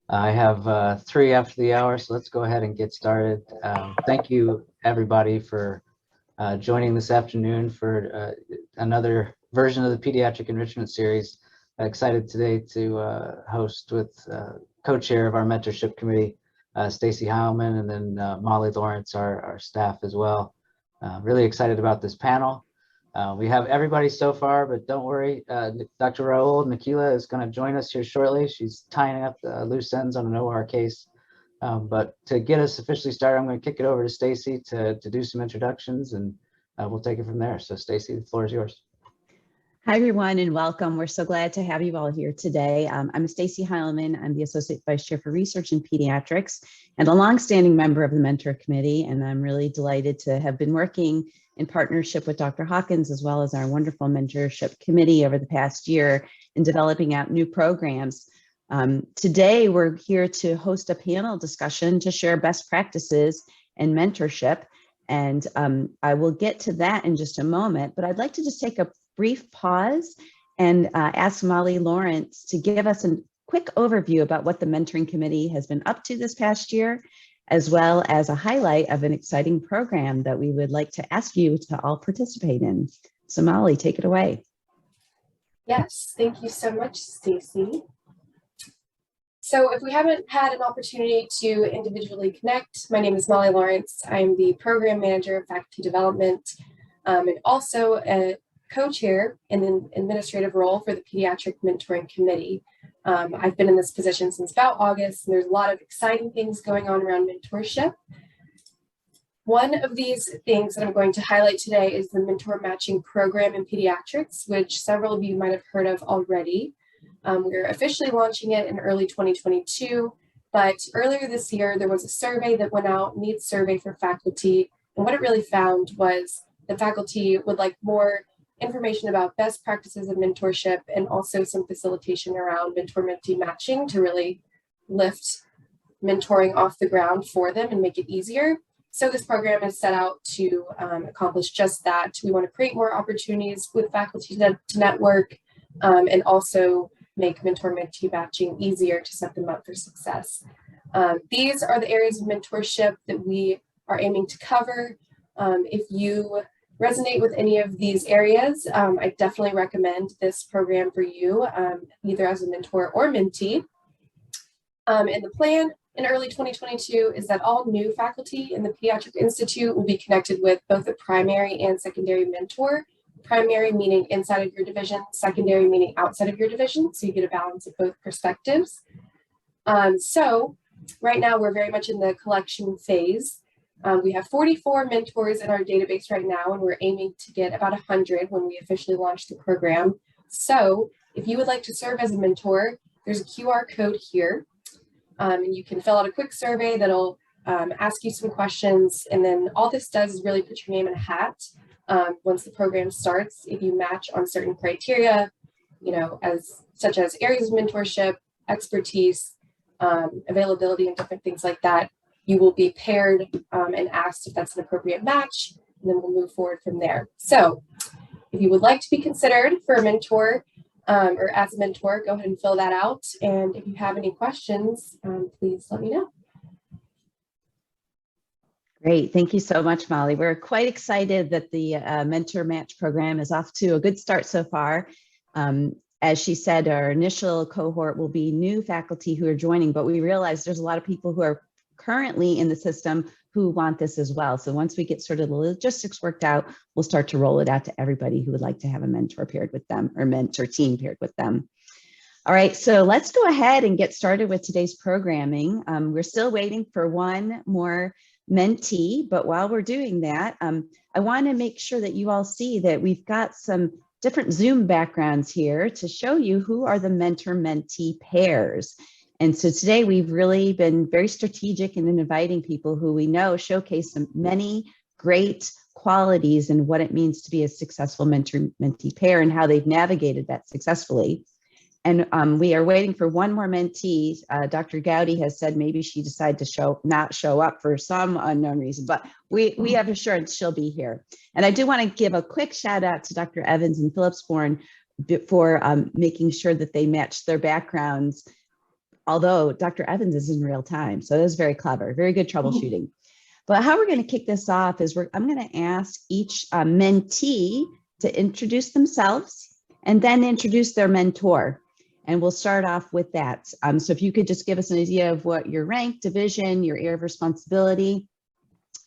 I have 3 after the hour, so let's go ahead and get started. Thank you, everybody, for joining this afternoon for another version of the Pediatric Enrichment Series. Excited today to host with co-chair of our mentorship committee, Stacy Heilman, and then Molly Lawrence, our staff as well. Really excited about this panel. We have everybody so far, but don't worry, Dr. Raul Nikila is going to join us here shortly. She's tying up the loose ends on an OR case. But to get us officially started, I'm going to kick it over to Stacy to do some introductions, and we'll take it from there. So Stacy, the floor is yours. Hi, everyone, and welcome. We're so glad to have you all here today. I'm Stacy Heilman. I'm the Associate Vice Chair for Research in Pediatrics and a longstanding member of the Mentor Committee. And I'm really delighted to have been working in partnership with Dr. Hawkins, as well as our wonderful mentorship committee over the past year in developing out new programs. Today, we're here to host a panel discussion to share best practices and mentorship. And I will get to that in just a moment, but I'd like to just take a brief pause and ask Molly Lawrence to give us a quick overview about what the mentoring committee has been up to this past year, as well as a highlight of an exciting program that we would like to ask you to all participate in. So Molly, take it away. Yes, thank you so much, Stacy. So if we haven't had an opportunity to individually connect, my name is Molly Lawrence. I'm the program manager of faculty development and also a co-chair in an administrative role for the Pediatric Mentoring Committee. I've been in this position since about August, and there's a lot of exciting things going on around mentorship. One of these things that I'm going to highlight today is the mentor matching program in pediatrics, which several of you might have heard of already. We're officially launching it in early 2022, but earlier this year, there was a survey that went out, needs survey for faculty, and what it really found was the faculty would like more information about best practices of mentorship and also some facilitation around mentor-mentee matching to really lift mentoring off the ground for them and make it easier. So this program is set out to accomplish just that. We want to create more opportunities with faculty to network and also make mentor-mentee matching easier to set them up for success. These are the areas of mentorship that we are aiming to cover. If you resonate with any of these areas, I definitely recommend this program for you, either as a mentor or mentee. And the plan in early 2022 is that all new faculty in the Pediatric Institute will be connected with both a primary and secondary mentor. Primary meaning inside of your division, secondary meaning outside of your division, so you get a balance of both perspectives. So right now we're very much in the collection phase. We have 44 mentors in our database right now, and we're aiming to get about 100 when we officially launch the program. So if you would like to serve as a mentor, there's a QR code here. And you can fill out a quick survey that'll ask you some questions. And then all this does is really put your name in a hat. Once the program starts, if you match on certain criteria, such as areas of mentorship, expertise, availability, and different things like that, you will be paired and asked if that's an appropriate match, and then we'll move forward from there. So if you would like to be considered for a mentor or as a mentor, go ahead and fill that out. And if you have any questions, please let me know. Great. Thank you so much, Molly. We're quite excited that the Mentor Match program is off to a good start so far. As she said, our initial cohort will be new faculty who are joining, but we realize there's a lot of people who are currently in the system who want this as well. So once we get sort of the logistics worked out, we'll start to roll it out to everybody who would like to have a mentor paired with them or mentor team paired with them. All right, so let's go ahead and get started with today's programming. We're still waiting for one more mentee, but while we're doing that, I want to make sure that you all see that we've got some different Zoom backgrounds here to show you who are the mentor-mentee pairs. And so today we've really been very strategic in inviting people who we know showcase some many great qualities and what it means to be a successful mentor-mentee pair and how they've navigated that successfully. And we are waiting for one more mentee. Dr. Gowdy has said maybe she decided to not show up for some unknown reason, but we have assurance she'll be here. And I do want to give a quick shout out to Dr. Evans and Phillipsborn for making sure that they match their backgrounds although Dr. Evans is in real time. So it was very clever, very good troubleshooting. But how we're going to kick this off is I'm going to ask each mentee to introduce themselves and then introduce their mentor. And we'll start off with that. So if you could just give us an idea of what your rank, division, your area of responsibility,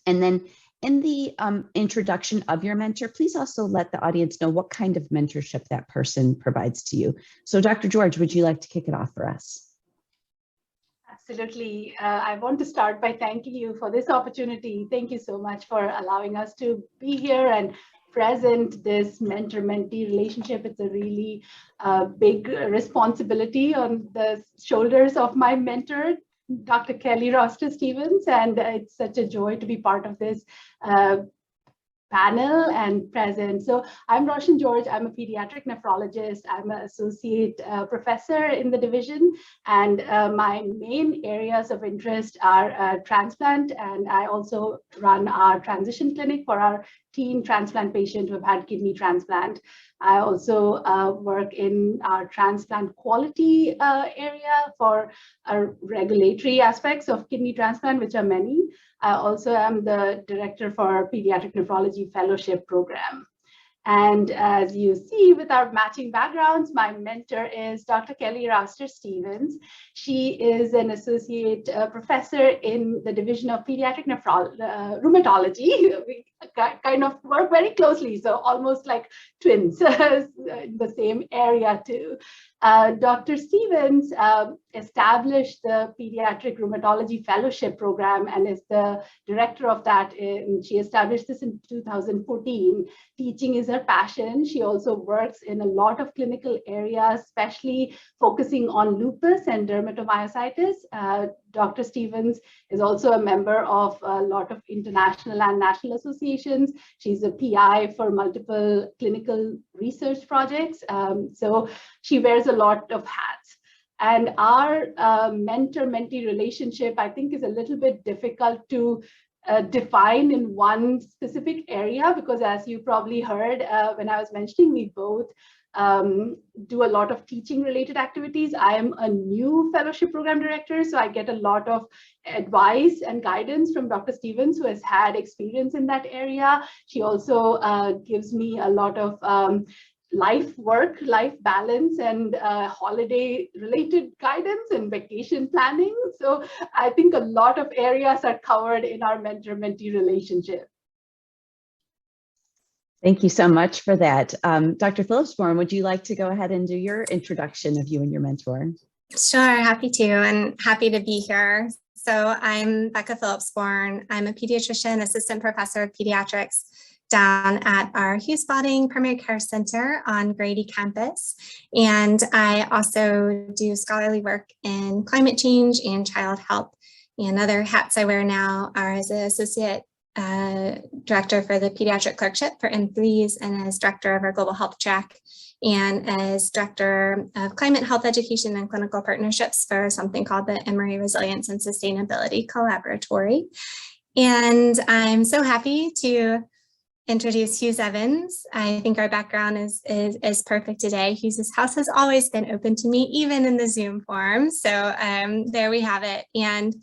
and then in the introduction of your mentor, please also let the audience know what kind of mentorship that person provides to you. So Dr. George, would you like to kick it off for us? Absolutely. I want to start by thanking you for this opportunity. Thank you so much for allowing us to be here and present this mentor-mentee relationship. It's a really big responsibility on the shoulders of my mentor, Dr. Kelly Roster Stevens, and it's such a joy to be part of this panel and present. So I'm Roshan George. I'm a pediatric nephrologist. I'm an associate professor in the division, and my main areas of interest are transplant, and I also run our transition clinic for our teen transplant patient who have had kidney transplant. I also work in our transplant quality area for regulatory aspects of kidney transplant, which are many. I also am the director for our Pediatric Nephrology Fellowship Program. And as you see with our matching backgrounds, my mentor is Dr. Kelly Roster Stevens. She is an associate professor in the Division of Pediatric Rheumatology. We kind of work very closely, so almost like twins in the same area too. Dr. Stevens established the Pediatric Rheumatology Fellowship Program and is the director of that. She established this in 2014. Teaching is her passion. She also works in a lot of clinical areas, especially focusing on lupus and dermatomyositis. Dr. Stevens is also a member of a lot of international and national associations. She's a PI for multiple clinical research projects. So she wears a lot of hats. And our mentor-mentee relationship, I think, is a little bit difficult to define in one specific area, because as you probably heard when I was mentioning, we both do a lot of teaching related activities. I am a new fellowship program director, so I get a lot of advice and guidance from Dr. Stevens, who has had experience in that area. She also gives me a lot of life balance and holiday related guidance and vacation planning. So I think a lot of areas are covered in our mentor-mentee relationship. Thank you so much for that. Dr. Phillipsborn, would you like to go ahead and do your introduction of you and your mentor? Sure, happy to, and happy to be here. So I'm Becca Phillipsborn. I'm a pediatrician, assistant professor of pediatrics down at our Hughes Spalding Primary Care Center on Grady campus. And I also do scholarly work in climate change and child health. And other hats I wear now are as an associate director for the pediatric clerkship for M3s, and as director of our global health track, and as director of climate health education and clinical partnerships for something called the Emory Resilience and Sustainability Collaboratory. And I'm so happy to introduce Hughes Evans. I think our background is perfect today. Hughes's house has always been open to me, even in the Zoom form. So there we have it. And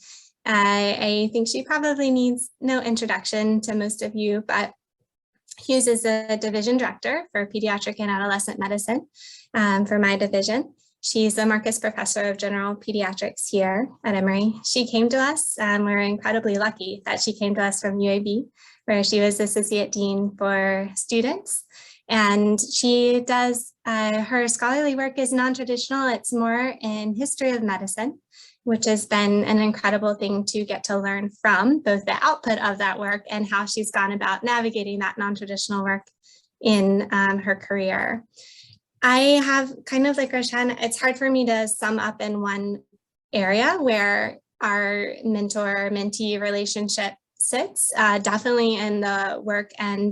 I think she probably needs no introduction to most of you, but Hughes is a division director for pediatric and adolescent medicine for my division. She's a Marcus Professor of General Pediatrics here at Emory. She came to us, we're incredibly lucky that she came to us from UAB, where she was Associate Dean for Students. And she does, her scholarly work is non-traditional. It's more in history of medicine, which has been an incredible thing to get to learn from, both the output of that work and how she's gone about navigating that non-traditional work in her career. I have kind of like Roshan, it's hard for me to sum up in one area where our mentor-mentee relationship sits, definitely in the work and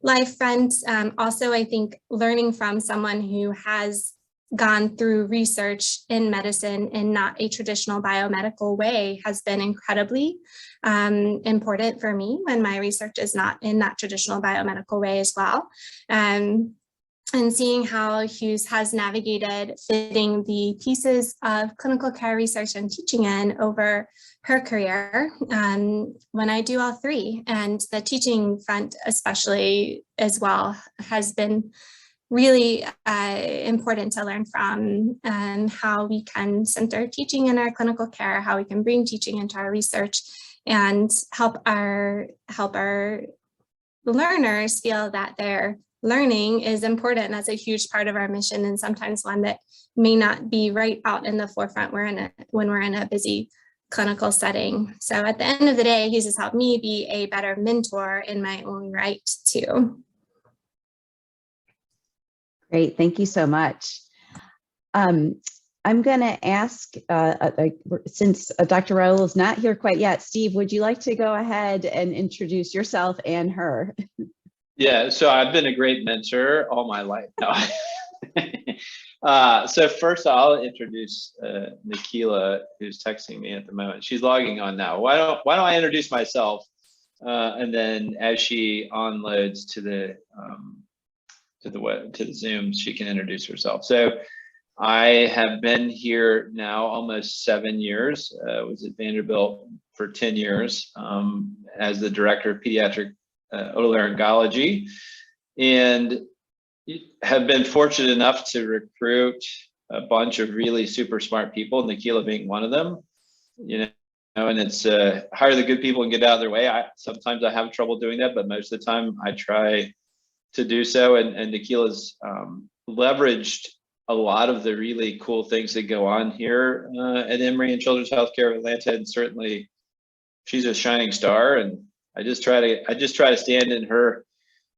life front. Also, I think learning from someone who has gone through research in medicine in not a traditional biomedical way has been incredibly important for me when my research is not in that traditional biomedical way as well. and seeing how Hughes has navigated fitting the pieces of clinical care research and teaching in over her career when I do all three. And the teaching front especially as well has been really important to learn from, and how we can center teaching in our clinical care, how we can bring teaching into our research and help our learners feel that their learning is important. And that's a huge part of our mission, and sometimes one that may not be right out in the forefront when we're in a busy clinical setting. So at the end of the day, Hughes has helped me be a better mentor in my own right too. Great, thank you so much. I'm going to ask, since Dr. Raoul is not here quite yet, Steve, would you like to go ahead and introduce yourself and her? Yeah, so I've been a great mentor all my life. No. So first I'll introduce Nikila, who's texting me at the moment. She's logging on now. Why don't I introduce myself, and then as she onloads to the Zoom, she can introduce herself. So I have been here now almost 7 years. Was at Vanderbilt for 10 years as the director of pediatric otolaryngology, and have been fortunate enough to recruit a bunch of really super smart people, Nikila being one of them. And it's hire the good people and get out of their way. Sometimes I have trouble doing that, but most of the time I try to do so. And Nikila's leveraged a lot of the really cool things that go on here at Emory and Children's Healthcare of Atlanta, and certainly she's a shining star. And I just try to stand in her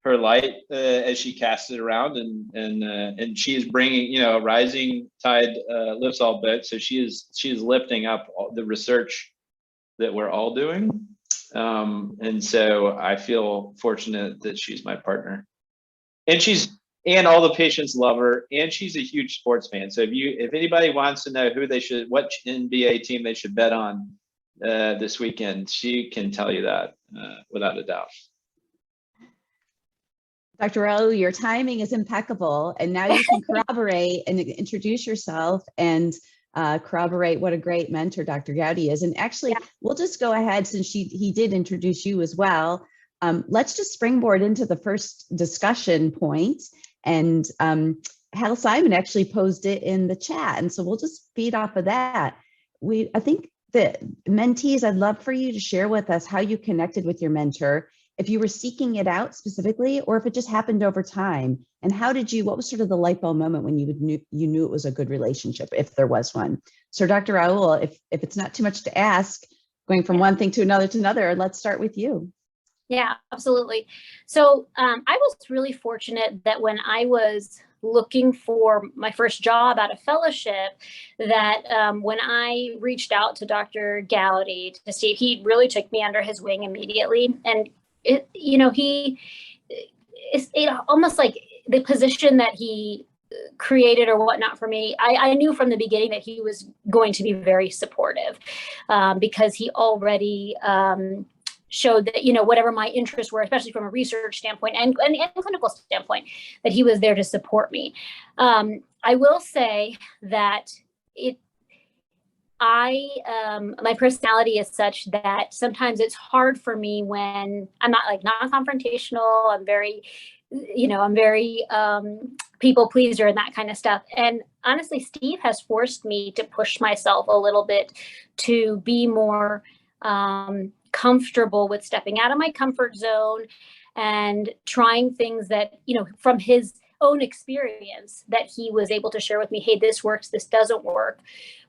light as she casts it around, and she is bringing, a rising tide lifts all boats. So she is lifting up the research that we're all doing, and so I feel fortunate that she's my partner, and all the patients love her, and she's a huge sports fan. So if anybody wants to know what NBA team they should bet on this weekend, she can tell you that without a doubt. Dr. Raoul, your timing is impeccable, and now you can corroborate and introduce yourself and corroborate what a great mentor Dr. Gowdy is. And actually, we'll just go ahead, since he did introduce you as well. Let's just springboard into the first discussion point. And Hal Simon actually posed it in the chat, and so we'll just feed off of that. I think that mentees, I'd love for you to share with us how you connected with your mentor, if you were seeking it out specifically, or if it just happened over time. And what was sort of the light bulb moment when you knew it was a good relationship, if there was one? So Dr. Raoul, if it's not too much to ask, going from one thing to another, let's start with you. Yeah, absolutely. So I was really fortunate that when I was looking for my first job out of fellowship, that when I reached out to Dr. Gowdy to see, he really took me under his wing immediately. And it almost like the position that he created or whatnot for me, I knew from the beginning that he was going to be very supportive, because he already showed that, whatever my interests were, especially from a research standpoint and clinical standpoint, that he was there to support me. I will say that my personality is such that sometimes it's hard for me when I'm not non-confrontational. I'm very, people pleaser and that kind of stuff. And honestly, Steve has forced me to push myself a little bit to be more comfortable with stepping out of my comfort zone and trying things that, from his own experience, that he was able to share with me, hey, this works, this doesn't work,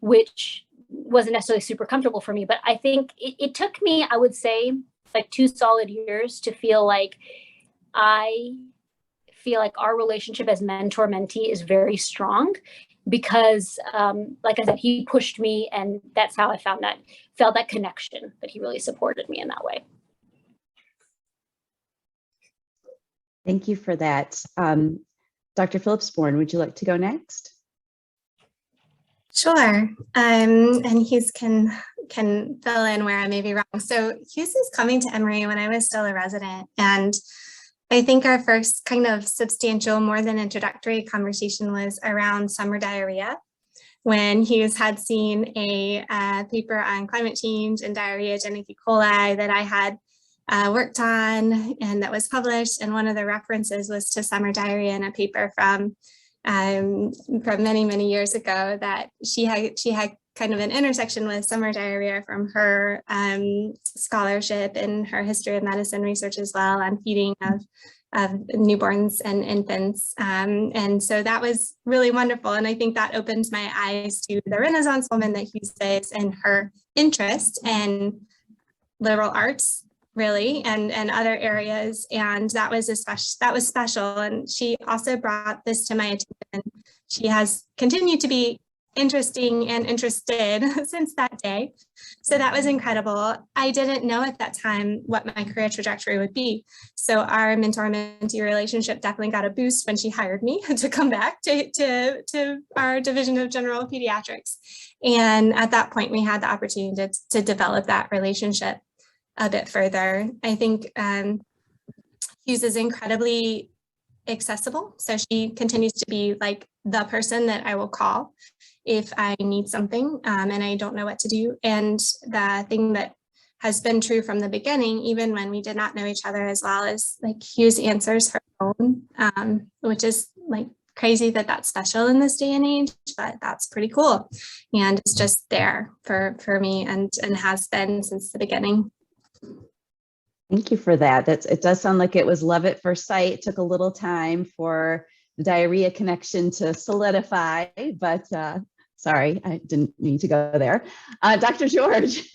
which wasn't necessarily super comfortable for me. But I think it took me, I would say, like 2 solid years to feel like our relationship as mentor-mentee is very strong, because like I said, he pushed me, and that's how I felt that connection, that he really supported me in that way. Thank you for that. Dr. Phillipsborn, would you like to go next? Sure. And Hughes can fill in where I may be wrong. So Hughes is coming to Emory when I was still a resident, and I think our first kind of substantial, more than introductory conversation was around summer diarrhea, when Hughes had seen a paper on climate change and diarrheagenic E. coli that I had worked on and that was published. And one of the references was to summer diarrhea in a paper from many, many years ago that she had kind of an intersection with summer diarrhea from her scholarship and her history of medicine research as well on feeding of newborns and infants. And so that was really wonderful. And I think that opened my eyes to the Renaissance woman that Hughes is and her interest in liberal arts, really, and other areas. And that was special. And she also brought this to my attention. She has continued to be interesting and interested since that day. So that was incredible. I didn't know at that time what my career trajectory would be. So our mentor-mentee relationship definitely got a boost when she hired me to come back to our division of general pediatrics. And at that point, we had the opportunity to develop that relationship a bit further. I think Hughes is incredibly accessible. So she continues to be like the person that I will call if I need something and I don't know what to do. And the thing that has been true from the beginning, even when we did not know each other as well, is like Hughes answers her phone, which is like crazy that that's special in this day and age, but that's pretty cool. And it's just there for me and has been since the beginning. Thank you for that. It does sound like it was love at first sight. It took a little time for the diarrhea connection to solidify, but sorry, I didn't mean to go there. Dr. George,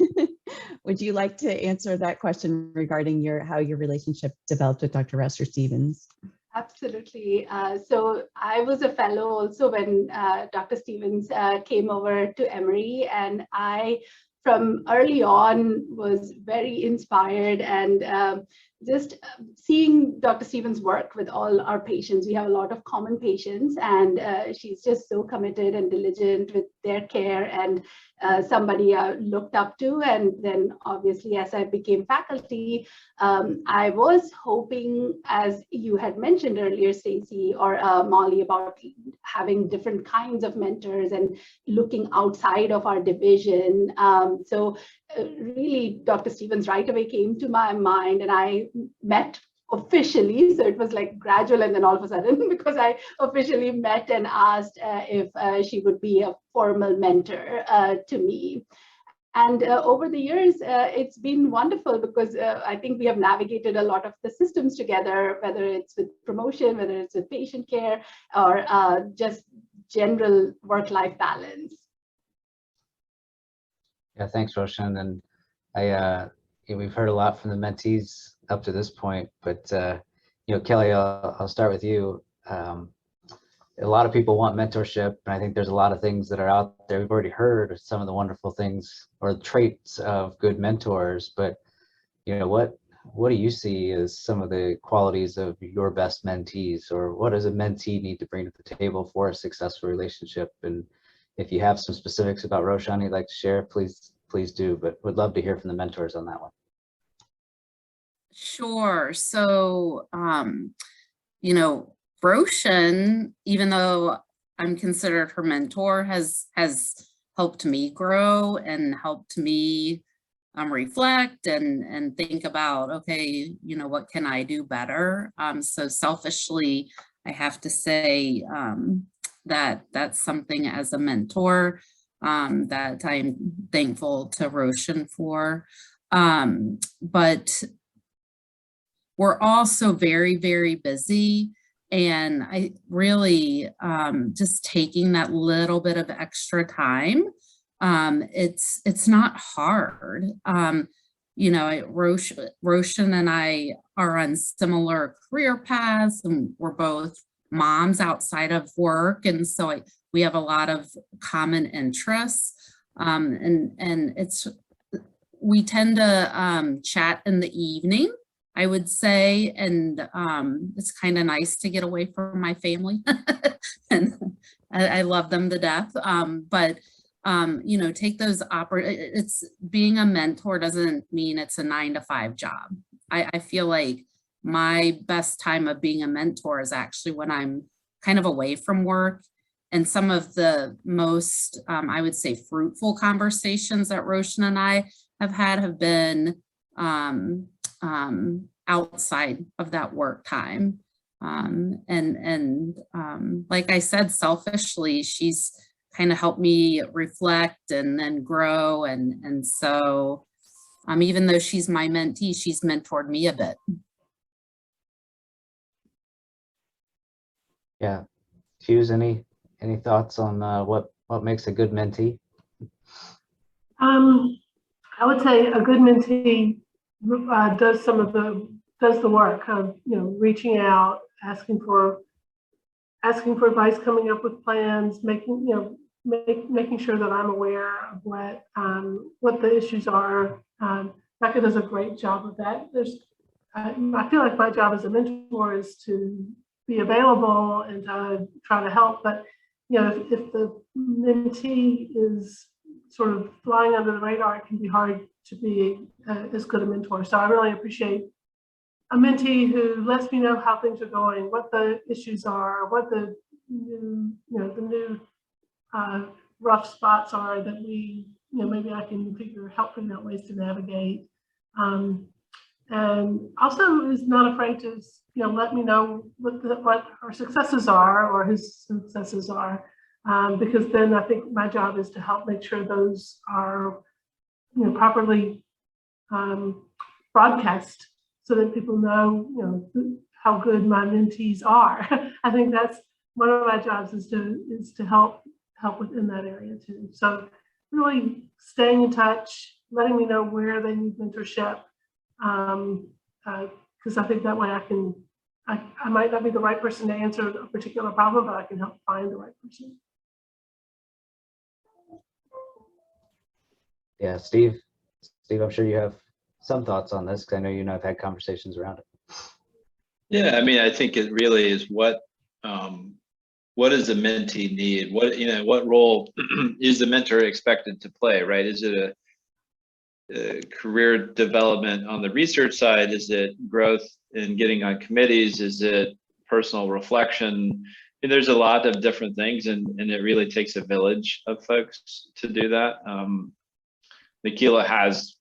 would you like to answer that question regarding how your relationship developed with Dr. Rester-Stevens? Absolutely. So I was a fellow also when Dr. Stevens came over to Emory, and I, from early on, was very inspired and just seeing Dr. Stevens work with all our patients. We have a lot of common patients, and she's just so committed and diligent with their care, and somebody I looked up to. And then obviously, as I became faculty, I was hoping, as you had mentioned earlier, Stacy or Molly, about having different kinds of mentors and looking outside of our division. So really, Dr. Stevens right away came to my mind, and I met officially. So it was like gradual, and then all of a sudden, because I officially met and asked if she would be a formal mentor to me. And over the years, it's been wonderful because I think we have navigated a lot of the systems together, whether it's with promotion, whether it's with patient care, or just general work-life balance. Yeah, thanks, Roshan. And we've heard a lot from the mentees up to this point, but Kelly, I'll start with you. A lot of people want mentorship, and I think there's a lot of things that are out there. We've already heard some of the wonderful things or traits of good mentors, but what do you see as some of the qualities of your best mentees, or what does a mentee need to bring to the table for a successful relationship? And if you have some specifics about Roshan you'd like to share, please do, but would love to hear from the mentors on that one. Sure. So, Roshan, even though I'm considered her mentor, has helped me grow and helped me reflect and think about, okay, what can I do better? So selfishly, I have to say that that's something as a mentor that I'm thankful to Roshan for. But we're also very, very busy. And I really just taking that little bit of extra time. It's not hard. Roshan and I are on similar career paths, and we're both moms outside of work. And so we have a lot of common interests. And we tend to chat in the evening, I would say, and it's kind of nice to get away from my family. And I love them to death. But take those it's being a mentor doesn't mean it's a 9-to-5 job. I feel like my best time of being a mentor is actually when I'm kind of away from work. And some of the most, I would say, fruitful conversations that Roshan and I have been outside of that work time. Like I said, selfishly, she's kind of helped me reflect and then grow. And so even though she's my mentee, she's mentored me a bit. Yeah. Hughes, any thoughts on what makes a good mentee? I would say a good mentee does the work of, reaching out, asking for advice, coming up with plans, making sure that I'm aware of what the issues are. Becca does a great job of that. I feel like my job as a mentor is to be available and to try to help, but if the mentee is sort of flying under the radar, it can be hard to be as good a mentor. So I really appreciate a mentee who lets me know how things are going, what the issues are, what the new rough spots are that maybe I can help figure out ways to navigate. And also is not afraid to let me know what our successes are or his successes are, because then I think my job is to help make sure those are properly broadcast so that people know how good my mentees are. I think that's one of my jobs is to help within that area too. So really staying in touch, letting me know where they need mentorship. Because I think that way I might not be the right person to answer a particular problem, but I can help find the right person. Yeah, Steve, I'm sure you have some thoughts on this, because I know I've had conversations around it. Yeah, I mean, I think it really is what does a mentee need? What role is the mentor expected to play, right? Is it a career development on the research side? Is it growth in getting on committees? Is it personal reflection? There's a lot of different things, and it really takes a village of folks to do that. Nikila has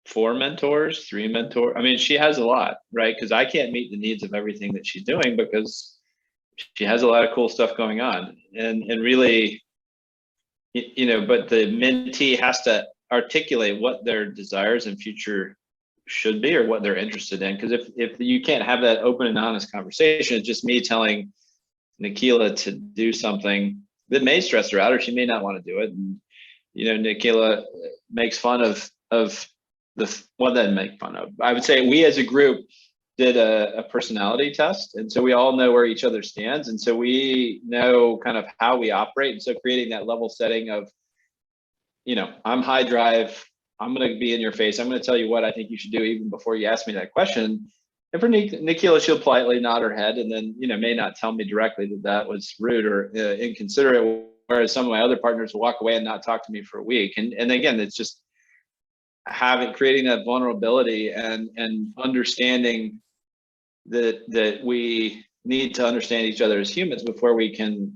4 mentors, 3 mentors. I mean, she has a lot, right? Because I can't meet the needs of everything that she's doing because she has a lot of cool stuff going on. And really, but the mentee has to articulate what their desires and future should be, or what they're interested in. Because if you can't have that open and honest conversation, it's just me telling Nikila to do something that may stress her out, or she may not want to do it. And Nikila makes fun of make fun of. I would say we as a group did a personality test, and so we all know where each other stands, and so we know kind of how we operate. And so creating that level setting of, I'm high drive, I'm going to be in your face, I'm going to tell you what I think you should do even before you ask me that question. And for Nikila, she'll politely nod her head, and then may not tell me directly that was rude or inconsiderate, whereas some of my other partners will walk away and not talk to me for a week. And again, it's just creating that vulnerability and understanding that we need to understand each other as humans before we can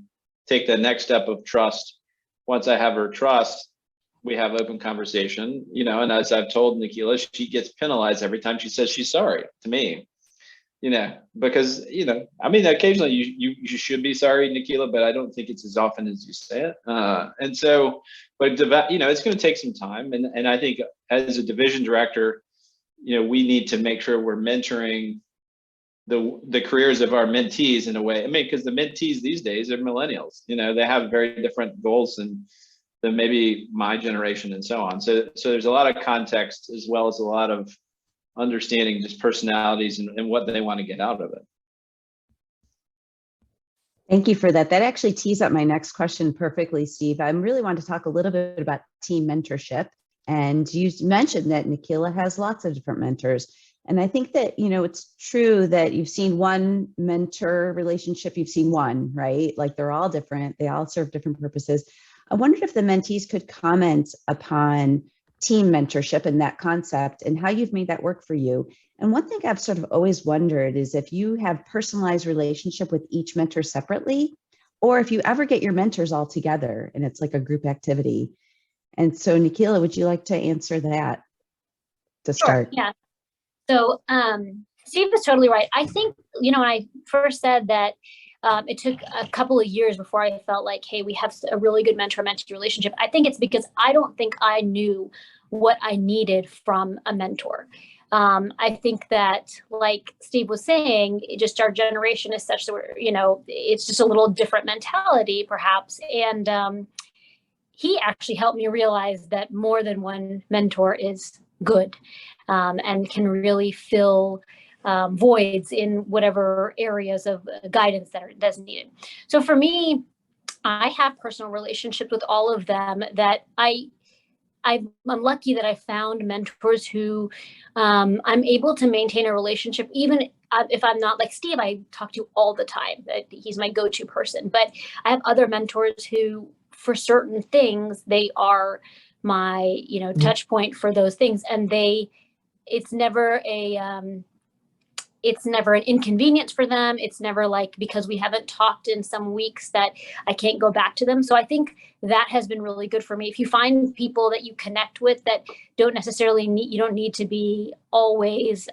take the next step of trust. Once I have her trust, we have open conversation, and as I've told Nikila, she gets penalized every time she says she's sorry to me, because, I mean, occasionally you should be sorry, Nikila, but I don't think it's as often as you say it. And so, but it's going to take some time. And I think as a division director, we need to make sure we're mentoring the careers of our mentees in a way. I mean, because the mentees these days are millennials, they have very different goals than maybe my generation and so on. So there's a lot of context, as well as a lot of understanding just personalities and what they want to get out of it. Thank you for that. That actually tees up my next question perfectly, Steve. I really want to talk a little bit about team mentorship. And you mentioned that Nikila has lots of different mentors. And I think that, it's true that you've seen one mentor relationship, you've seen one, right? Like they're all different. They all serve different purposes. I wondered if the mentees could comment upon team mentorship and that concept and how you've made that work for you. And one thing I've sort of always wondered is if you have personalized relationship with each mentor separately, or if you ever get your mentors all together and it's like a group activity. And so Nikila, would you like to answer that to start? Sure, yeah. So Steve is totally right. I think, when I first said that it took a couple of years before I felt like, hey, we have a really good mentor-mentee relationship. I think it's because I don't think I knew what I needed from a mentor. I think that, like Steve was saying, just our generation is such that we're, it's just a little different mentality, perhaps. And he actually helped me realize that more than one mentor is good, and can really fill voids in whatever areas of guidance that's needed. So for me, I have personal relationships with all of them that I'm lucky that I found mentors who I'm able to maintain a relationship, even if I'm not like Steve, I talk to all the time. He's my go-to person. But I have other mentors who, for certain things, they are my, touch point for those things. And it's never an inconvenience for them. It's never like, because we haven't talked in some weeks, that I can't go back to them. So I think that has been really good for me. If you find people that you connect with that don't necessarily you don't need to be always,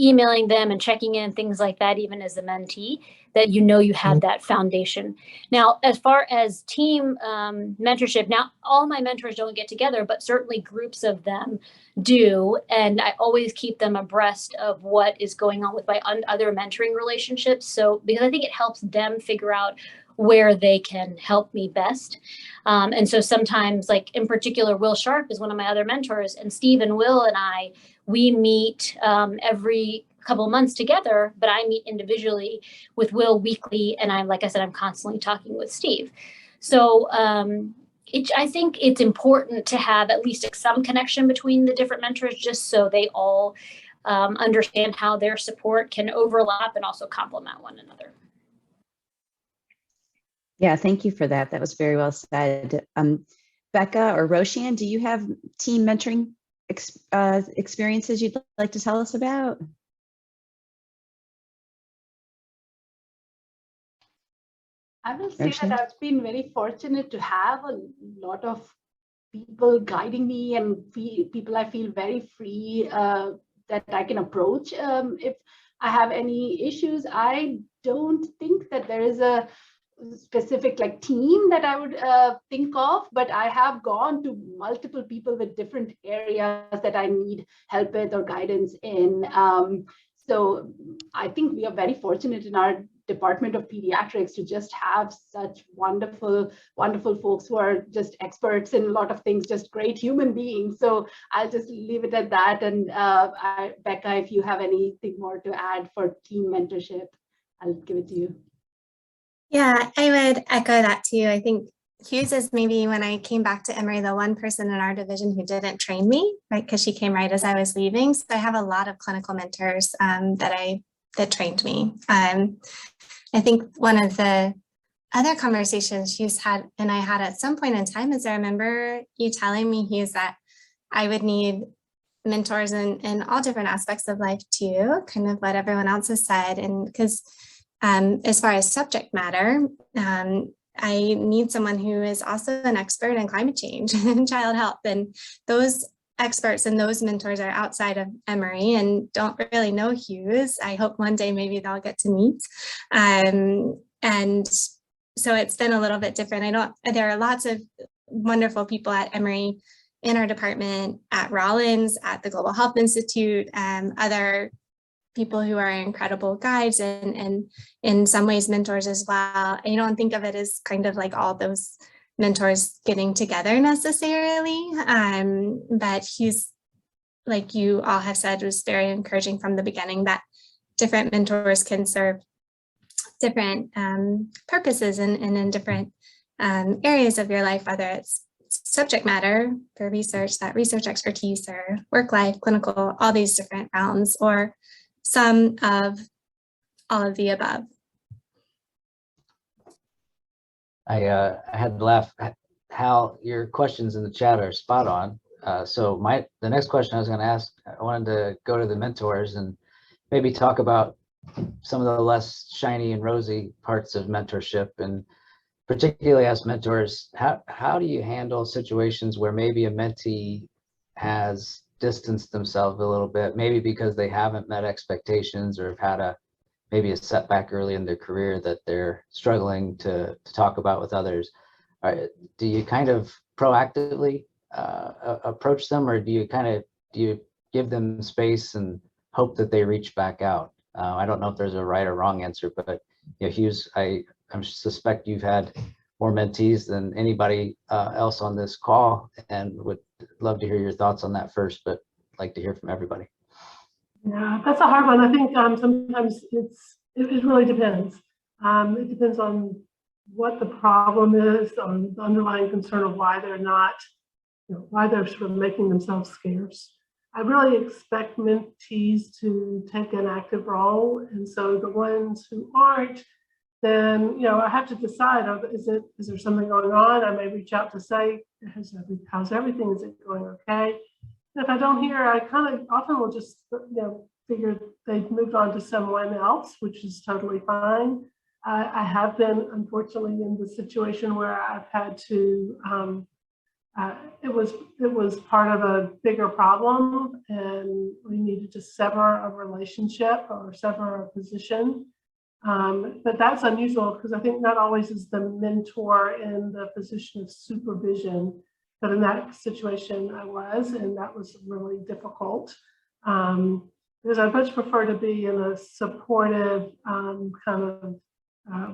emailing them and checking in and things like that, even as a mentee, that you have that foundation. Now, as far as team mentorship, now all my mentors don't get together, but certainly groups of them do. And I always keep them abreast of what is going on with my other mentoring relationships. So, because I think it helps them figure out where they can help me best. And so sometimes, like in particular, Will Sharp is one of my other mentors, and Steve and Will and we meet every couple of months together, but I meet individually with Will weekly. And like I said, I'm constantly talking with Steve. So I think it's important to have at least some connection between the different mentors, just so they all understand how their support can overlap and also complement one another. Yeah, thank you for that. That was very well said. Becca or Roshan, do you have team mentoring experiences you'd like to tell us about? I will say that I've been very fortunate to have a lot of people guiding me and people I feel very free that I can approach if I have any issues. I don't think that there is a specific team that I would think of, but I have gone to multiple people with different areas that I need help with or guidance in. So I think we are very fortunate in our Department of Pediatrics to just have such wonderful, wonderful folks who are just experts in a lot of things, just great human beings. So I'll just leave it at that. And Becca, if you have anything more to add for team mentorship, I'll give it to you. Yeah, I would echo that too. I think Hughes is maybe, when I came back to Emory, the one person in our division who didn't train me, right? Because she came right as I was leaving. So I have a lot of clinical mentors that trained me. I think one of the other conversations Hughes had and I had at some point in time is I remember you telling me, Hughes, that I would need mentors in all different aspects of life too, kind of what everyone else has said. And because as far as subject matter, I need someone who is also an expert in climate change and child health. And those experts and those mentors are outside of Emory and don't really know Hughes. I hope one day maybe they'll get to meet. And so it's been a little bit different. There are lots of wonderful people at Emory in our department, at Rollins, at the Global Health Institute, other people who are incredible guides and in some ways mentors as well. I don't think of it as kind of like all those mentors getting together necessarily, but Hughes, like you all have said, was very encouraging from the beginning that different mentors can serve different purposes and in different areas of your life, whether it's subject matter for research, that research expertise, or work life, clinical, all these different realms, or some of all of the above. I had to laugh. Hal, your questions in the chat are spot on. So the next question I was going to ask, I wanted to go to the mentors and maybe talk about some of the less shiny and rosy parts of mentorship, and particularly as mentors, how do you handle situations where maybe a mentee has distanced themselves a little bit, maybe because they haven't met expectations or have had maybe a setback early in their career that they're struggling to talk about with others? Do you kind of proactively approach them, or do you give them space and hope that they reach back out? I don't know if there's a right or wrong answer, but Hughes, I suspect you've had more mentees than anybody else on this call, and would love to hear your thoughts on that first, but like to hear from everybody. Yeah, that's a hard one. I think sometimes it really depends. It depends on what the problem is, on the underlying concern of why they're not, why they're sort of making themselves scarce. I really expect mentees to take an active role, and so the ones who aren't, then I have to decide: is there something going on? I may reach out to say, how's everything? Is it going okay? And if I don't hear, I kind of often will just figure they've moved on to someone else, which is totally fine. I have been, unfortunately, in the situation where I've had to. It was part of a bigger problem, and we needed to sever a relationship or sever a position. But that's unusual because I think not always is the mentor in the position of supervision, but in that situation I was, and that was really difficult because I much prefer to be in a supportive kind of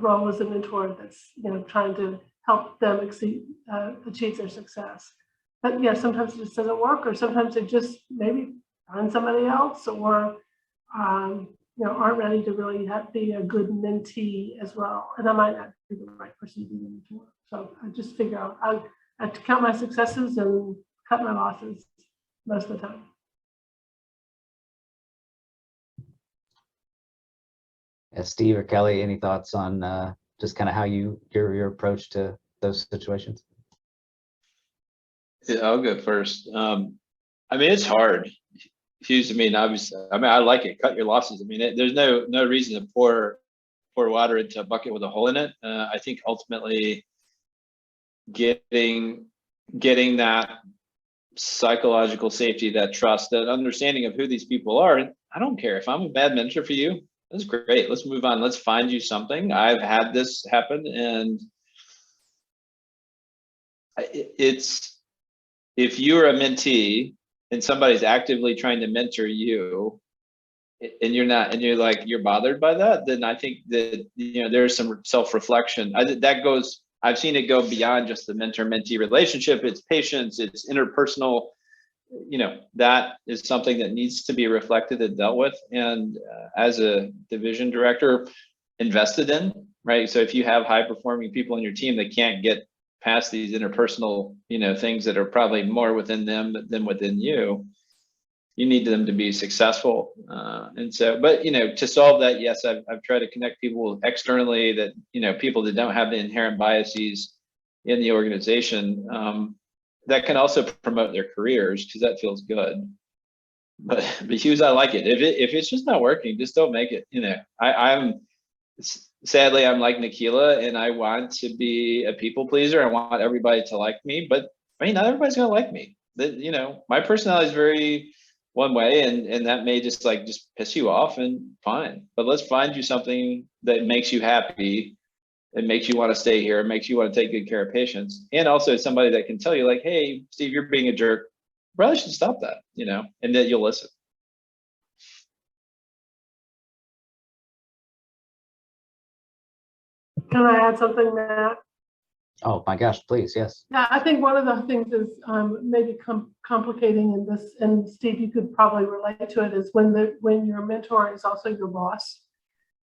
role as a mentor that's trying to help them achieve their success. But yeah, sometimes it just doesn't work, or sometimes they just maybe find somebody else, or aren't ready to really be a good mentee as well. And I might not be the right person to be the mentor. So I just figure out I have to count my successes and cut my losses most of the time. Steve or Kelly, any thoughts on just kind of how your approach to those situations? Yeah, I'll go first. I mean, it's hard. Hughes, obviously, I like it. Cut your losses. There's no reason to pour water into a bucket with a hole in it. I think ultimately getting that psychological safety, that trust, that understanding of who these people are. I don't care if I'm a bad mentor for you. That's great. Let's move on. Let's find you something. I've had this happen, and it's, if you're a mentee and somebody's actively trying to mentor you, and you're bothered by that, then I think that there's some self-reflection. I've seen it go beyond just the mentor-mentee relationship. It's patience, it's interpersonal. That is something that needs to be reflected and dealt with, and as a division director, invested in, right? So if you have high-performing people in your team that can't get past these interpersonal things that are probably more within them than within you need them to be successful. And so, but to solve that, yes, I've tried to connect people externally, that people that don't have the inherent biases in the organization, that can also promote their careers, because that feels good. But Hughes, I like it. If it's just not working, just don't make it. Sadly, I'm like Nikila, and I want to be a people pleaser. I want everybody to like me, but not everybody's gonna like me. My personality is very one way, and that may just piss you off, and fine. But let's find you something that makes you happy, and makes you want to stay here, and makes you want to take good care of patients, and also somebody that can tell you hey, Steve, you're being a jerk. Probably should stop that, and that you'll listen. Can I add something, Matt? Oh my gosh, please, yes. Yeah, I think one of the things is maybe complicating in this, and Steve, you could probably relate to it, is when your mentor is also your boss.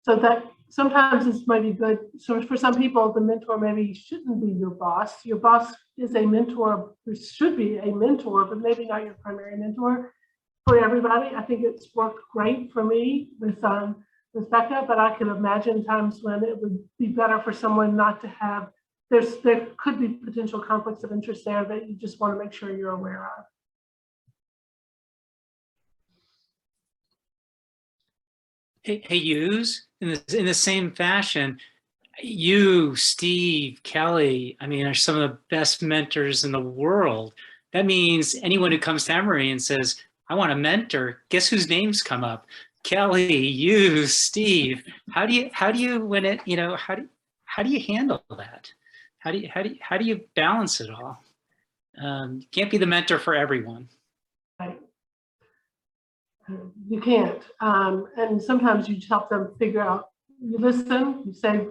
So that sometimes this might be good. So for some people, the mentor maybe shouldn't be your boss. Your boss is a mentor, or should be a mentor, but maybe not your primary mentor for everybody. I think it's worked great for me with Becca, but I can imagine times when it would be better for someone not to have there could be potential conflicts of interest there that you just want to make sure you're aware of. Hey, Hughes, in the same fashion, you, Steve, Kelly, I mean, are some of the best mentors in the world. That means anyone who comes to Emory and says, I want a mentor, guess whose names come up? Kelly, you, Steve. How do you when it, you know, how do you handle that? How do you balance it all? You can't be the mentor for everyone. Right. You can't. And sometimes you just help them figure out, you listen, you say,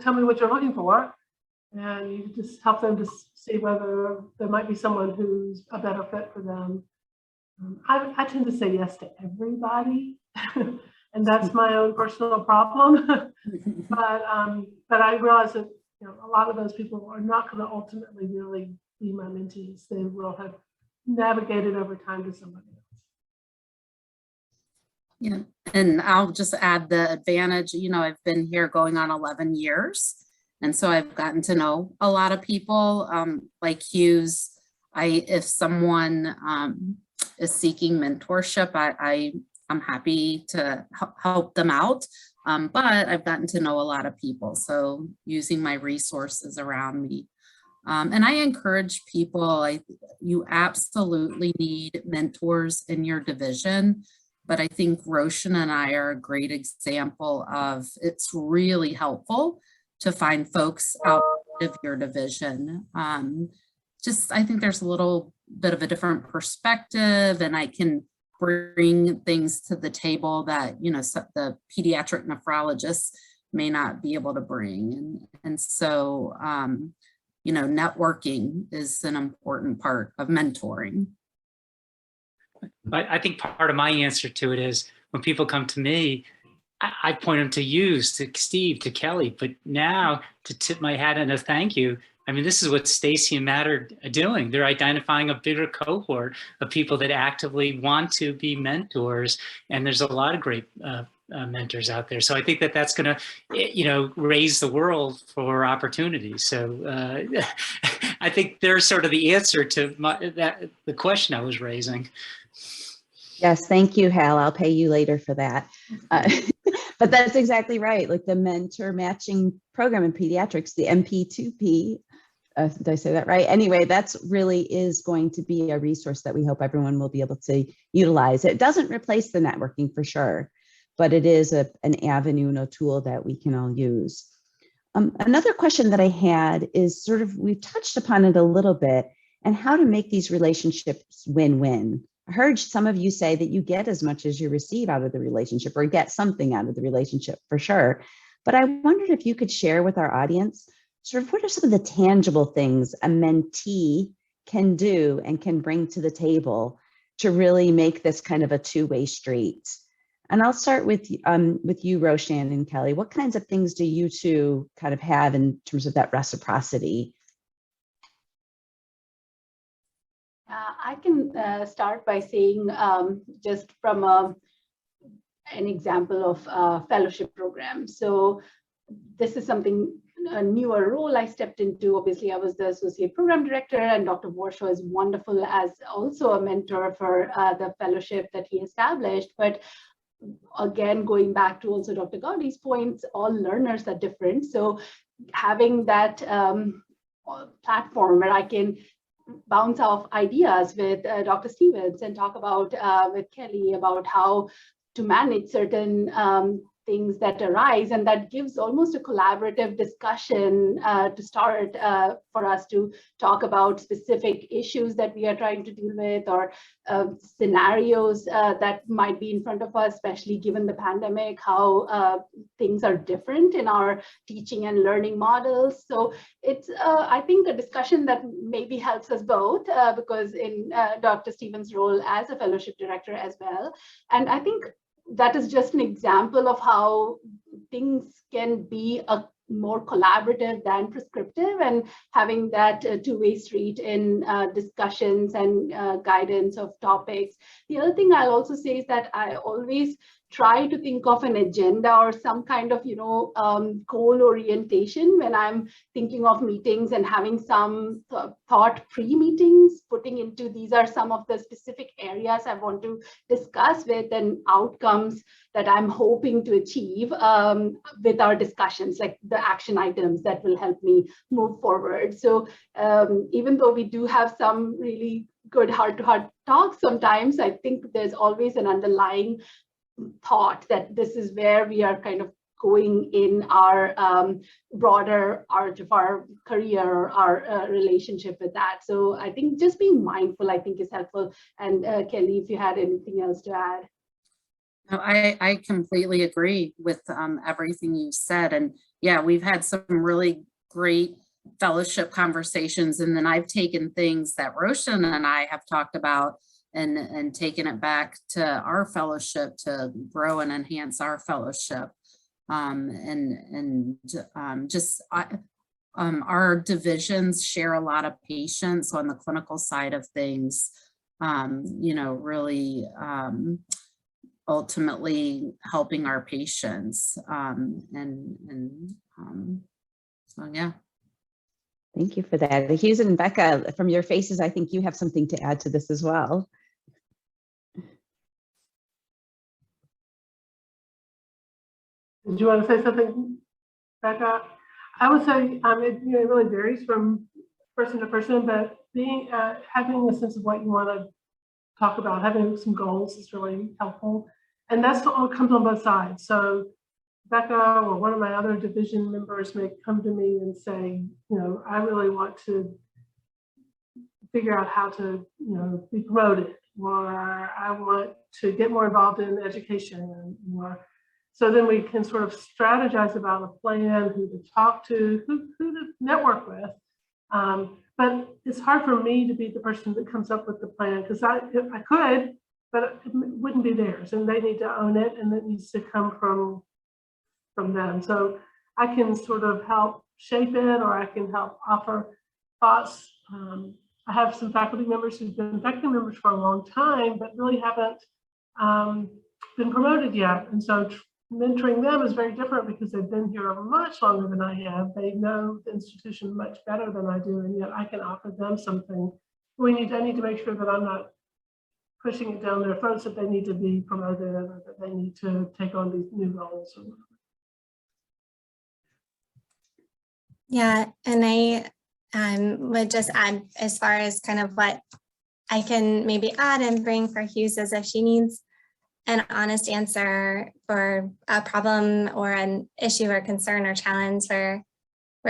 tell me what you're looking for. And you just help them to see whether there might be someone who's a better fit for them. I tend to say yes to everybody, and that's my own personal problem. but I realize that, you know, a lot of those people are not going to ultimately really be my mentees. They will have navigated over time to somebody else. Yeah, and I'll just add the advantage, you know, I've been here going on 11 years. And so I've gotten to know a lot of people like Hughes. If someone is seeking mentorship, I'm happy to help them out. But I've gotten to know a lot of people. So using my resources around me. And I encourage people, you absolutely need mentors in your division. But I think Roshan and I are a great example of it's really helpful to find folks out of your division. I think there's a little bit of a different perspective, and I can bring things to the table that, you know, the pediatric nephrologists may not be able to bring. And so, you know, networking is an important part of mentoring. But I think part of my answer to it is when people come to me, I point them to you, to Steve, to Kelly, but now to tip my hat and a thank you. I mean, this is what Stacy and Matt are doing. They're identifying a bigger cohort of people that actively want to be mentors. And there's a lot of great mentors out there. So I think that that's going to, you know, raise the world for opportunities. So I think they're sort of the answer to the question I was raising. Yes, thank you, Hal. I'll pay you later for that. But that's exactly right. Like the mentor matching program in pediatrics, the MP2P, did I say that right? Anyway, that's really is going to be a resource that we hope everyone will be able to utilize. It doesn't replace the networking for sure, but it is an avenue and a tool that we can all use. Another question that I had is sort of, we've touched upon it a little bit, and how to make these relationships win-win. I heard some of you say that you get as much as you receive out of the relationship, or get something out of the relationship for sure. But I wondered if you could share with our audience sort of what are some of the tangible things a mentee can do and can bring to the table to really make this kind of a two-way street. And I'll start with you, Roshan and Kelly. What kinds of things do you two kind of have in terms of that reciprocity? I can start by saying just from an example of a fellowship program. So this is something, a newer role I stepped into. Obviously, I was the associate program director, and Dr. Warshaw is wonderful as also a mentor for the fellowship that he established. But again, going back to also Dr. Gowdy's points, all learners are different. So having that platform where I can bounce off ideas with Dr. Stevens and talk about with Kelly about how to manage certain things that arise, and that gives almost a collaborative discussion to start for us to talk about specific issues that we are trying to deal with, or scenarios that might be in front of us, especially given the pandemic, how things are different in our teaching and learning models. So it's, I think, a discussion that maybe helps us both because in Dr. Stevens' role as a fellowship director as well. And I think that is just an example of how things can be a more collaborative than prescriptive, and having that two-way street in discussions and guidance of topics. The other thing I'll also say is that I always try to think of an agenda or some kind of, goal orientation when I'm thinking of meetings, and having some thought pre-meetings, putting into these are some of the specific areas I want to discuss with, and outcomes that I'm hoping to achieve with our discussions, like the action items that will help me move forward. So even though we do have some really good heart-to-heart talks sometimes, I think there's always an underlying thought that this is where we are kind of going in our broader arc of our career, our relationship with that. So I think just being mindful, I think, is helpful. And Kelly, if you had anything else to add. No, I completely agree with everything you said. And yeah, we've had some really great fellowship conversations. And then I've taken things that Roshan and I have talked about and taken it back to our fellowship to grow and enhance our fellowship. Our divisions share a lot of patients on the clinical side of things, really ultimately helping our patients. So yeah. Thank you for that. Hughes and Becca, from your faces, I think you have something to add to this as well. Did you want to say something, Becca? I would say it really varies from person to person, but having a sense of what you want to talk about, having some goals is really helpful, and that's all comes on both sides. So Becca or one of my other division members may come to me and say, I really want to figure out how to, be promoted, or I want to get more involved in education, or so then we can sort of strategize about a plan, who to talk to, who to network with. But it's hard for me to be the person that comes up with the plan, because I could, but it wouldn't be theirs, and they need to own it, and it needs to come from them. So I can sort of help shape it, or I can help offer thoughts. I have some faculty members who've been faculty members for a long time, but really haven't been promoted yet. And so mentoring them is very different, because they've been here much longer than I have. They know the institution much better than I do, and yet I can offer them something. I need to make sure that I'm not pushing it down their throats that they need to be promoted, or that they need to take on these new roles. Yeah, and I would just add, as far as kind of what I can maybe add and bring for Hughes, is if she needs an honest answer for a problem or an issue or concern or challenge where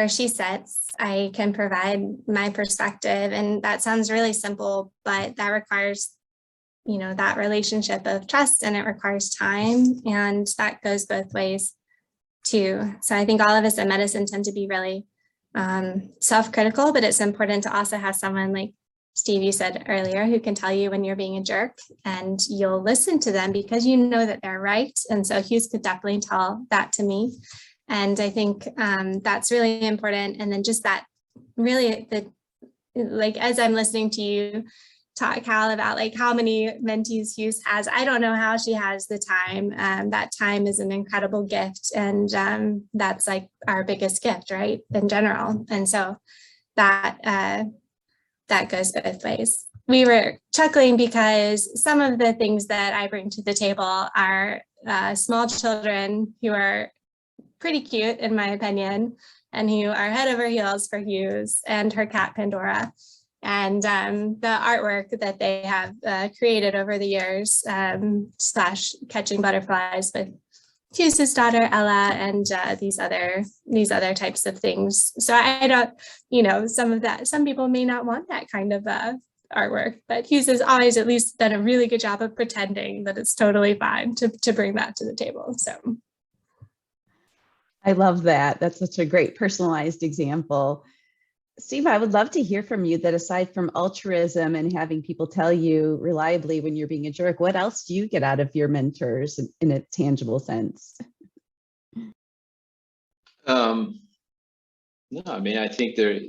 she sits, I can provide my perspective. And that sounds really simple, but that requires, that relationship of trust, and it requires time, and that goes both ways too. So I think all of us in medicine tend to be really self-critical, but it's important to also have someone like Steve, you said earlier, who can tell you when you're being a jerk, and you'll listen to them because you know that they're right. And so Hughes could definitely tell that to me. And I think that's really important. And then just that really, as I'm listening to you talk, Cal, about how many mentees Hughes has, I don't know how she has the time. That time is an incredible gift. And that's our biggest gift, right, in general. And so that goes both ways. We were chuckling because some of the things that I bring to the table are small children who are pretty cute, in my opinion, and who are head over heels for Hughes and her cat Pandora. And the artwork that they have created over the years, / catching butterflies with Hughes's daughter Ella, and these other types of things. So I don't, some of that, some people may not want that kind of artwork, but Hughes has always at least done a really good job of pretending that it's totally fine to bring that to the table. So I love that. That's such a great personalized example. Steve, I would love to hear from you that aside from altruism and having people tell you reliably when you're being a jerk, what else do you get out of your mentors in a tangible sense? No, I mean, I think I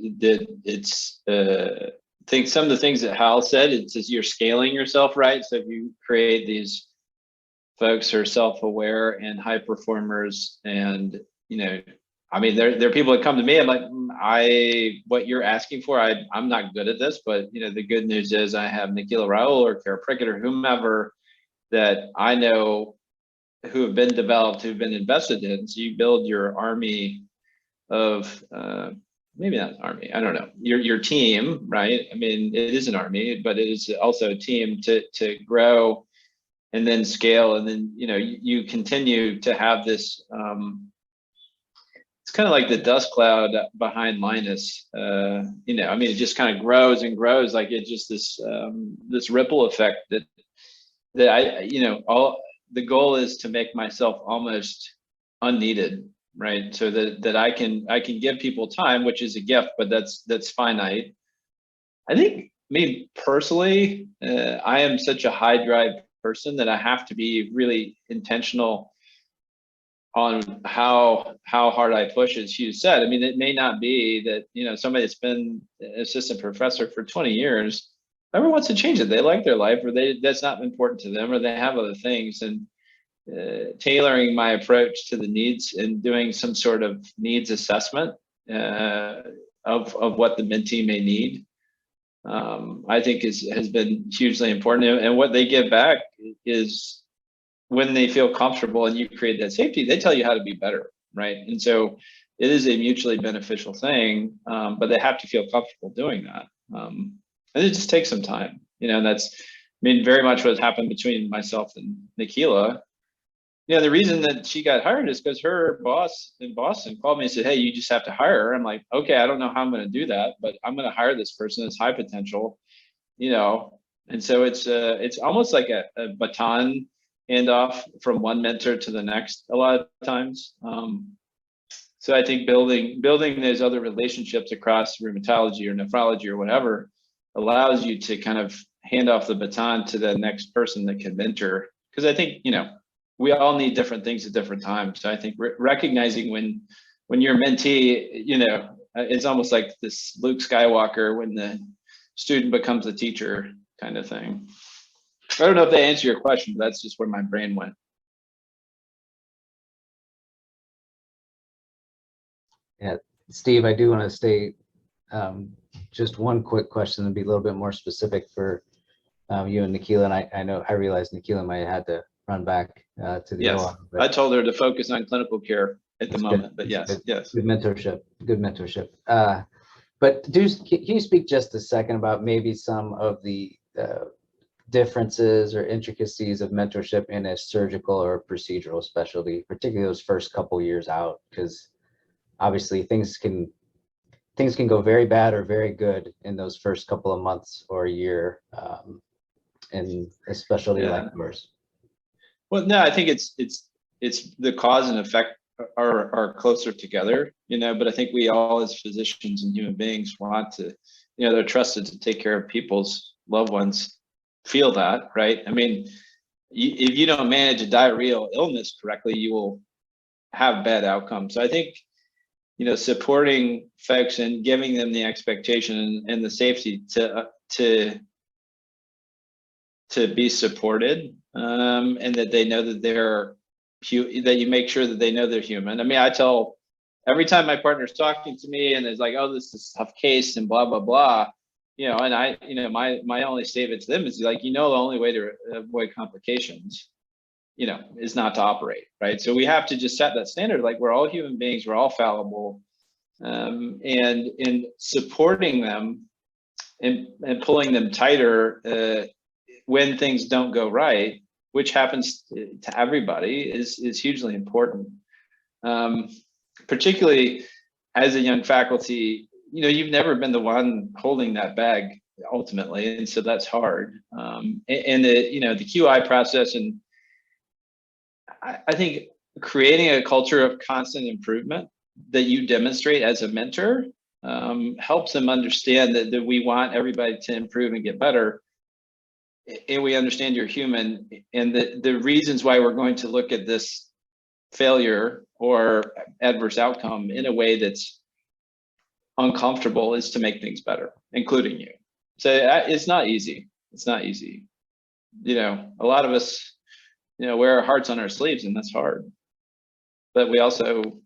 think some of the things that Hal said, it says you're scaling yourself, right? So if you create these folks are self-aware and high performers. And, you know, I mean, there are people that come to me, I'm like, what you're asking for, I'm not good at this, but, you know, the good news is I have Nikhila Raul or Kara Prickett or whomever that I know who have been developed, who've been invested in. So you build your army of, maybe not an army, I don't know, your team, right? I mean, it is an army, but it is also a team to grow and then scale. And then, you know, you continue to have this, it's kind of like the dust cloud behind Linus, you know, I mean, it just kind of grows and grows, like it just this ripple effect that I, you know, the goal is to make myself almost unneeded, right? So that I can give people time, which is a gift, but that's finite. I think me personally, I am such a high drive person that I have to be really intentional on how hard I push, as Hugh said. I mean, it may not be that, you know, somebody that's been an assistant professor for 20 years never wants to change it. They like their life, or that's not important to them, or they have other things. And tailoring my approach to the needs and doing some sort of needs assessment of what the mentee may need, I think has been hugely important. And what they give back is when they feel comfortable and you create that safety, they tell you how to be better, right? And so it is a mutually beneficial thing, but they have to feel comfortable doing that. And it just takes some time, you know. That's, I mean, very much what happened between myself and Nikhila. You know, the reason that she got hired is because her boss in Boston called me and said, hey, you just have to hire her. I'm like, okay, I don't know how I'm going to do that, but I'm going to hire this person. It's high potential, you know. And so it's almost like a baton handoff from one mentor to the next a lot of times. So I think building those other relationships across rheumatology or nephrology or whatever allows you to kind of hand off the baton to the next person that can mentor. Because I think, you know, we all need different things at different times. So I think recognizing when you're a mentee, you know, it's almost like this Luke Skywalker when the student becomes a teacher kind of thing. I don't know if they answer your question, but that's just where my brain went. Yeah, Steve, I do want to state just one quick question and be a little bit more specific for you and Nikhila. And I realized Nikhila might have had to run back to the Yes, OR. I told her to focus on clinical care at the moment, but yes, yes. Good mentorship, good mentorship. But can you speak just a second about maybe some of the differences or intricacies of mentorship in a surgical or procedural specialty, particularly those first couple years out? Because obviously things can go very bad or very good in those first couple of months or a year in a specialty like yours. Well, no, I think it's the cause and effect are closer together, you know, but I think we all as physicians and human beings want to, you know, they're trusted to take care of people's loved ones, feel that, right? I mean, if you don't manage a diarrheal illness correctly, you will have bad outcomes. So I think, you know, supporting folks and giving them the expectation and the safety to be supported, and that they know that that you make sure that they know they're human. I mean, I tell every time my partner's talking to me and it's like, oh, this is a tough case and blah, blah, blah, you know, and I, you know, my only statement to them is like, you know, the only way to avoid complications, you know, is not to operate, right? So we have to just set that standard. Like, we're all human beings, we're all fallible, and in supporting them and pulling them tighter when things don't go right, which happens to everybody, is hugely important. Particularly as a young faculty, you know, you've never been the one holding that bag ultimately, and so that's hard. And the, you know, the QI process, and I think creating a culture of constant improvement that you demonstrate as a mentor helps them understand that we want everybody to improve and get better. And we understand you're human, and the reasons why we're going to look at this failure or adverse outcome in a way that's uncomfortable is to make things better, including you. So it's not easy. It's not easy. You know, a lot of us, wear our hearts on our sleeves, and that's hard. But we also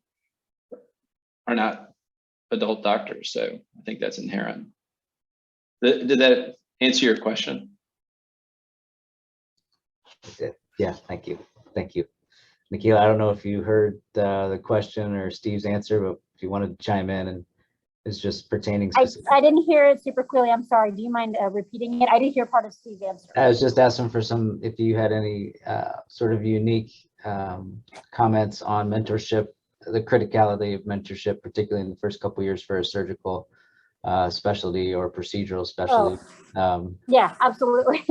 are not adult doctors, so I think that's inherent. Did that answer your question? Yeah, thank you. Thank you. Nikhil, I don't know if you heard the question or Steve's answer, but if you wanted to chime in, and it's just pertaining specifically. I didn't hear it super clearly. I'm sorry. Do you mind repeating it? I did hear part of Steve's answer. I was just asking for if you had any sort of unique comments on mentorship, the criticality of mentorship, particularly in the first couple of years for a surgical specialty or procedural specialty. Yeah, absolutely.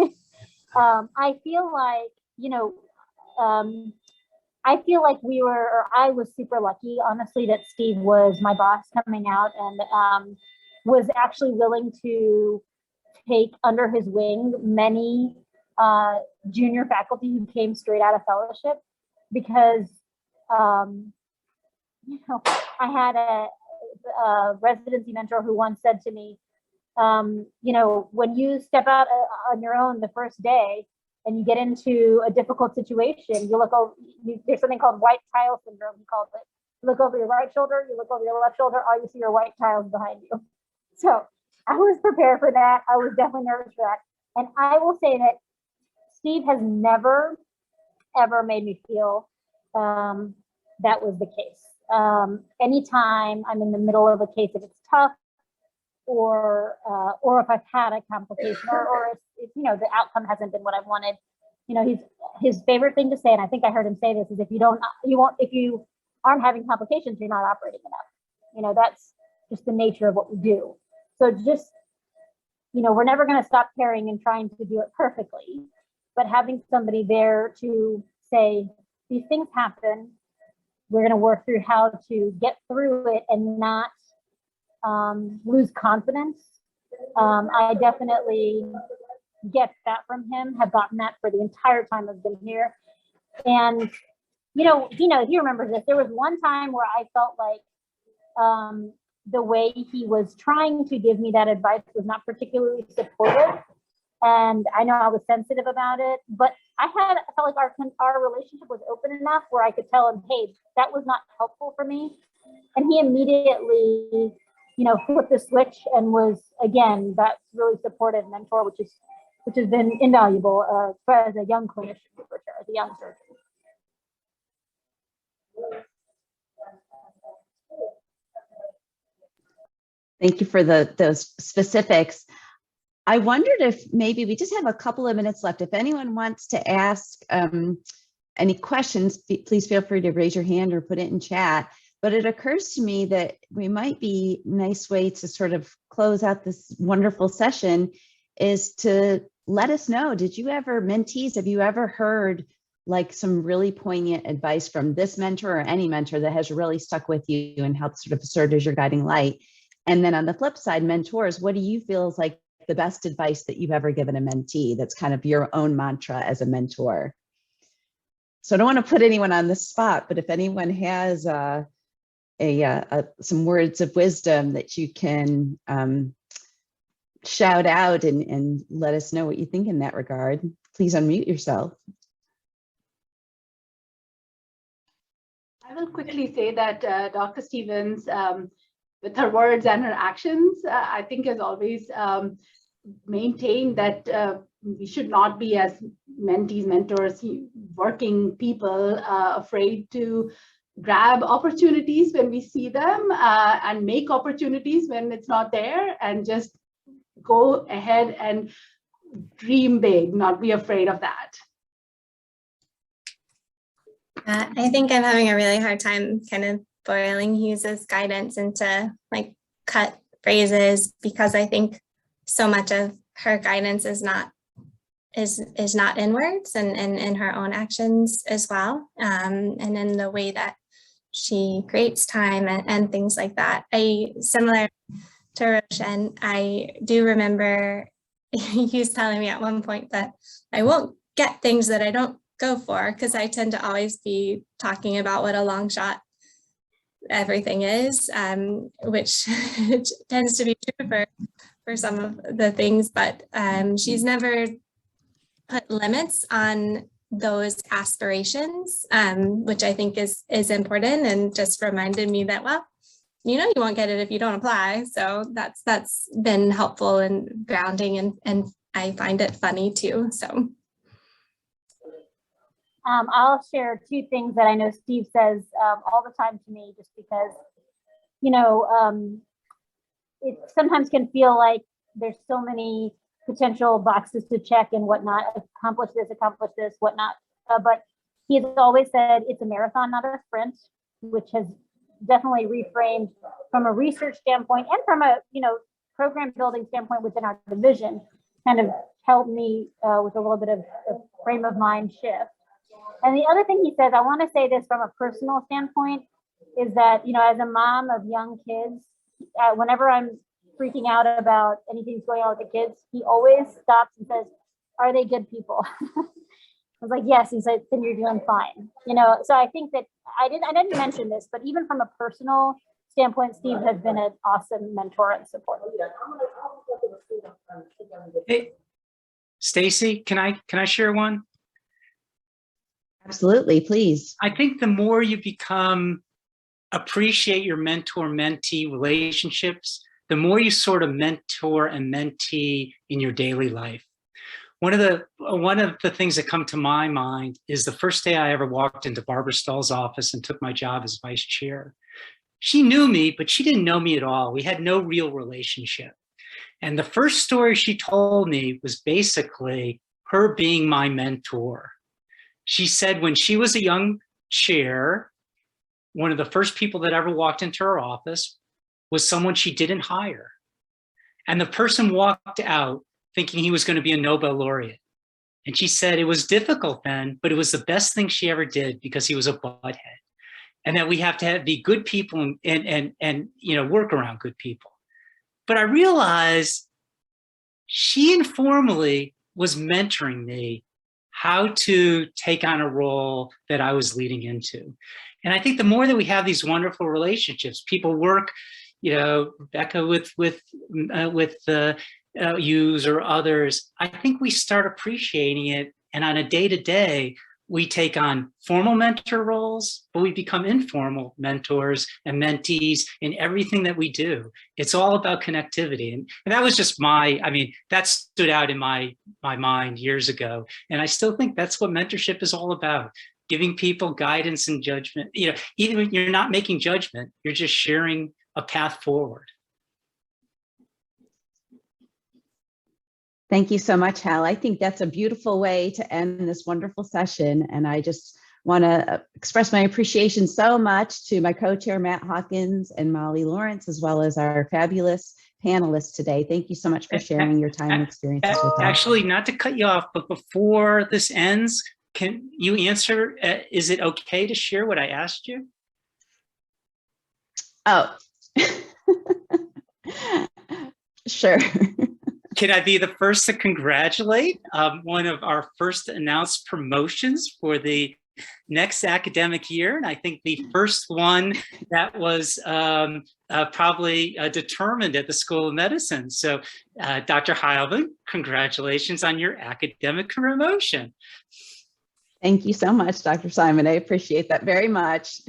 I feel like, I feel like I was super lucky, honestly, that Steve was my boss coming out and was actually willing to take under his wing many junior faculty who came straight out of fellowship, because, I had a residency mentor who once said to me, when you step out on your own the first day and you get into a difficult situation, you look over, there's something called white tile syndrome, he called it. You look over your right shoulder, you look over your left shoulder, all you see are white tiles behind you. So I was prepared for that. I was definitely nervous for that. And I will say that Steve has never, ever made me feel that was the case. Anytime I'm in the middle of a case, if it's tough, or if I've had a complication, or if the outcome hasn't been what I wanted, his favorite thing to say, and I think I heard him say this, is if you aren't having complications, you're not operating enough. That's just the nature of what we do. So just, we're never going to stop caring and trying to do it perfectly, but having somebody there to say, these things happen, we're going to work through how to get through it and not lose confidence. I definitely get that from him, have gotten that for the entire time I've been here. And, he remembers this. There was one time where I felt like the way he was trying to give me that advice was not particularly supportive. And I know I was sensitive about it, but I felt like our relationship was open enough where I could tell him, hey, that was not helpful for me. And he immediately, flipped the switch and was, again, that really supportive mentor, which has been invaluable as a young clinician, for sure, as a young surgeon. Thank you for those specifics. I wondered if maybe we just have a couple of minutes left. If anyone wants to ask any questions, please feel free to raise your hand or put it in chat. But it occurs to me that we might be a nice way to sort of close out this wonderful session is to let us know, mentees, have you ever heard like some really poignant advice from this mentor or any mentor that has really stuck with you and helped sort of serve as your guiding light? And then on the flip side, mentors, what do you feel is like the best advice that you've ever given a mentee that's kind of your own mantra as a mentor? So I don't want to put anyone on the spot, but if anyone has some words of wisdom that you can shout out and let us know what you think in that regard, please unmute yourself. I will quickly say that Dr. Stevens, with her words and her actions, I think has always maintained that we should not be, as mentees, mentors, working people, afraid to grab opportunities when we see them and make opportunities when it's not there, and just go ahead and dream big, not be afraid of that. I think I'm having a really hard time kind of boiling Hughes's guidance into like cut phrases, because I think so much of her guidance is not in words and in her own actions as well, and in the way that she creates time and things like that. Similar to Roshan, I do remember Hughes telling me at one point that I won't get things that I don't go for, because I tend to always be talking about what a long shot everything is, which tends to be true for some of the things, but she's never put limits on those aspirations, which I think is important, and just reminded me that, well, you know, you won't get it if you don't apply. So that's been helpful and grounding, and I find it funny too. So I'll share two things that I know Steve says all the time to me, just because, you know, it sometimes can feel like there's so many potential boxes to check and whatnot, accomplish this, whatnot. But he has always said it's a marathon, not a sprint, which has definitely reframed from a research standpoint and from a, you know, program building standpoint within our division, kind of helped me with a little bit of a frame of mind shift. And the other thing he says, I want to say this from a personal standpoint, is that, you know, as a mom of young kids, whenever I'm freaking out about anything's going on with the kids, he always stops and says, "Are they good people?" I was like, "Yes." He said, "Then you're doing fine." You know, so I think that I didn't mention this, but even from a personal standpoint, Steve has been an awesome mentor and support. Hey, Stacy, can I share one? Absolutely, please. I think the more you appreciate your mentor-mentee relationships, the more you sort of mentor and mentee in your daily life. One of the things that come to my mind is the first day I ever walked into Barbara Stahl's office and took my job as vice chair. She knew me, but she didn't know me at all. We had no real relationship. And the first story she told me was basically her being my mentor. She said when she was a young chair, one of the first people that ever walked into her office was someone she didn't hire. And the person walked out thinking he was going to be a Nobel laureate. And she said it was difficult then, but it was the best thing she ever did because he was a butthead. And that we have to be good people and you know, work around good people. But I realized she informally was mentoring me how to take on a role that I was leading into. And I think the more that we have these wonderful relationships, people work, you know, Rebecca with yous or others, I think we start appreciating it. And on a day-to-day, we take on formal mentor roles, but we become informal mentors and mentees in everything that we do. It's all about connectivity. And that was just that stood out in my mind years ago. And I still think that's what mentorship is all about. Giving people guidance and judgment. You know, even when you're not making judgment, you're just sharing a path forward. Thank you so much, Hal. I think that's a beautiful way to end this wonderful session. And I just want to express my appreciation so much to my co-chair, Matt Hawkins, and Molly Lawrence, as well as our fabulous panelists today. Thank you so much for sharing your time and experiences with us. Actually, not to cut you off, but before this ends, can you answer, is it okay to share what I asked you? Oh, sure. Can I be the first to congratulate one of our first announced promotions for the next academic year? And I think the first one that was probably determined at the School of Medicine. So Dr. Heilman, congratulations on your academic promotion. Thank you so much, Dr. Simon. I appreciate that very much.